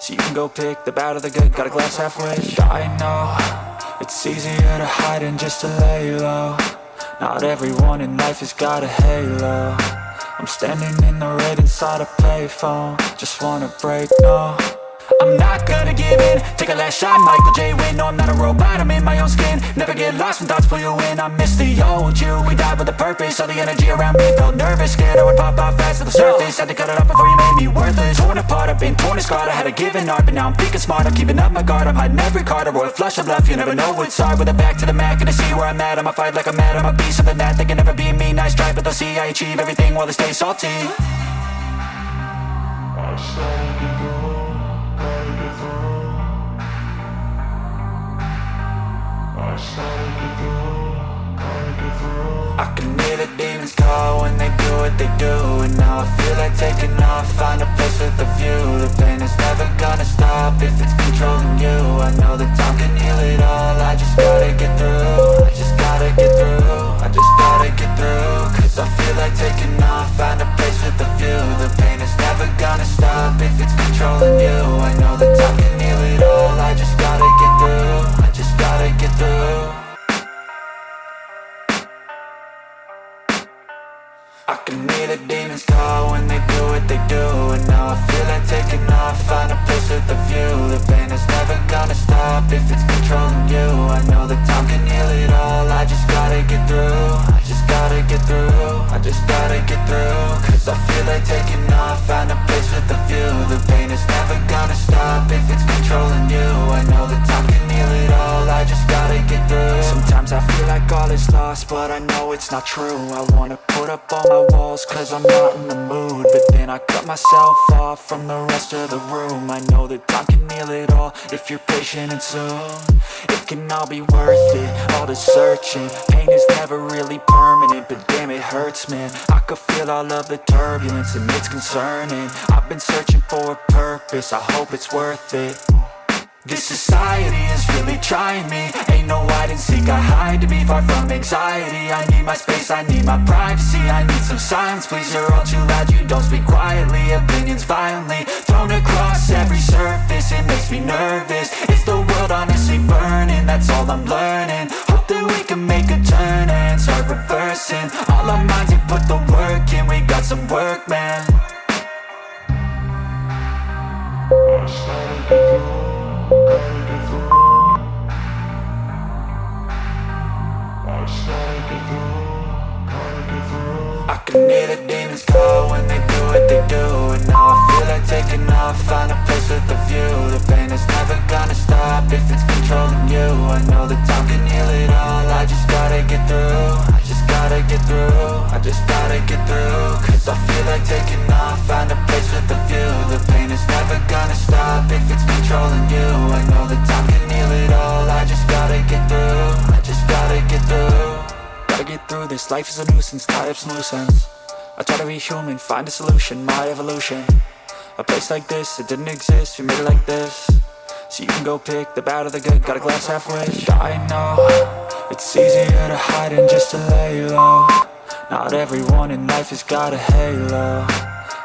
So you can go pick the bad or the good, got a glass halfway. I know, it's easier to hide than just to lay low. Not everyone in life has got a halo. I'm standing in the red inside a payphone. Just wanna break, no, I'm not gonna give in. Take a last shot, Michael J. Win. No, I'm not a robot, I'm in my own skin. Never get lost when thoughts pull you in. I miss the old you, we died with a purpose. All the energy around me felt nervous. Scared I would pop off fast to the surface. Had to cut it off before you made me worthless. Torn apart, I've been torn and scarred. I had a given art, but now I'm thinking smart. I'm keeping up my guard, I'm hiding every card. A royal flush of love, you never know what's hard. With a back to the mat, gonna see where I'm at. I'ma fight like I'm mad, I'ma be something that they can never be me. Nice try, but they'll see I achieve everything while they stay salty. I can hear the demons call when they do what they do. And now I feel like taking off, find a place with a view. The pain is never gonna stop if it's controlling you. I know that time can heal it all, I just gotta get through. I just gotta get through, I just gotta get through. Cause I feel like taking off, find a place with a view. The pain is never gonna stop if it's controlling you. I know that time can heal it all, I just gotta get through. I just gotta get through. I can hear the demons call when they do what they do. And now I feel like taking off, find a place with a view. The pain is never gonna stop if it's controlling you. I know that time can heal it all, I just gotta get through. I just gotta get through, I just gotta get through. Cause I feel like taking off, find a place with a view. The pain is never gonna stop if it's controlling you. I know that time can heal it all, I just gotta get through. Sometimes I feel like all is lost, but I know it's not true. I wanna put up all my walls cause I'm not in the mood. But then I cut myself off from the rest of the room. I know that time can heal it all if you're patient and soon. It can all be worth it, all the searching. Pain is never really permanent, but damn it hurts, man. I could feel all of the turbulence and it's concerning. I've been searching for a purpose, I hope it's worth it. This society is really trying me. Ain't no hide and seek, I hide to be far from anxiety. I need my space, I need my privacy. I need some silence, please, you're all too loud. You don't speak quietly, opinions violently thrown across every surface. It makes me nervous, it's the world honestly burning. That's all I'm learning, hope that we can make a turn and start reversing. All our minds and put the work in, we got some work, man. I can hear the demons call when they do what they do. And now I feel like taking off, find a place with a view. The pain is never gonna stop if it's controlling you. I know that time can heal it all, I just gotta get through. I just gotta get through, I just gotta get through. Cause I feel like taking off, find a place with a view. The pain is never gonna stop if it's controlling you. I know that time can heal it all, I just gotta get through. I just gotta get through. Gotta get through this, life is a nuisance, tie up some loose ends. I try to be human, find a solution, my evolution. A place like this, it didn't exist, we made it like this. So you can go pick the bad or the good, got a glass halfway. I know, it's easier to hide than just to lay low. Not everyone in life has got a halo.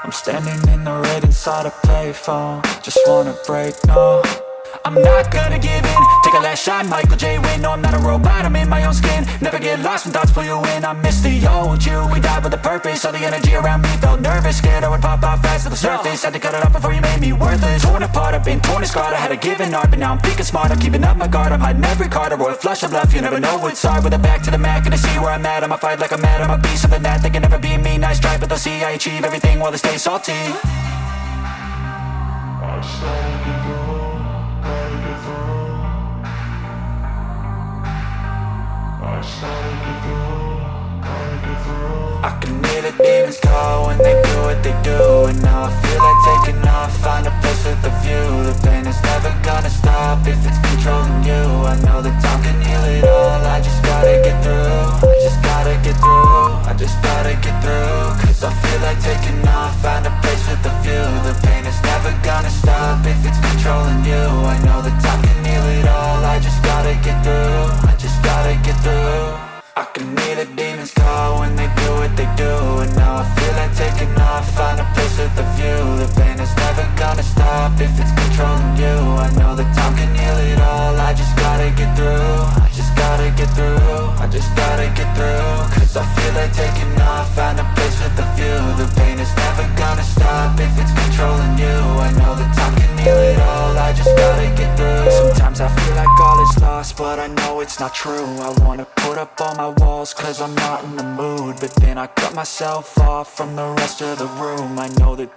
I'm standing in the red inside a payphone. Just wanna break, no, I'm not gonna give in. Take a last shot, Michael J. Win. No, I'm not a robot, I'm in my own skin. Never get lost when thoughts pull you in. I miss the old you, we died with a purpose. All the energy around me felt nervous. Scared I would pop off fast to the surface. Had to cut it off before you made me worthless. Torn apart, I've been torn and scarred. I had a given art, but now I'm thinking smart. I'm keeping up my guard, I'm hiding every card. A royal flush of love, you never know what's hard. With a back to the mat, gonna see where I'm at. I'ma fight like I'm mad, I'ma be something that they can never be me. Nice try, but they'll see I achieve everything while they stay salty. I can hear the demons call when they do what they do. And now I feel like taking off, find a place with a view. The pain is never gonna stop if it's controlling you. I know that time can heal it all, I just gotta get through. I just gotta get through, I just gotta get through. Cause I feel like taking off, find a place with a view. The pain is never gonna stop if it's controlling you. I know that time can heal it all, I just gotta get through. I just gotta get through. I can hear the demons call when they do what they do. And now I feel like taking off, find a place with a view. The pain is never gonna gonna stop if it's controlling you. I know that time can heal it all, I just gotta get through. I just gotta get through, I just gotta get through. Cause I feel like taking off, find a place with a view. The pain is never gonna stop if it's controlling you. I know that time can heal it all, I just gotta get through. Sometimes I feel like all is lost, but I know it's not true. I wanna put up all my walls cause I'm not in the mood, but then I cut myself off from the rest of the room. I know that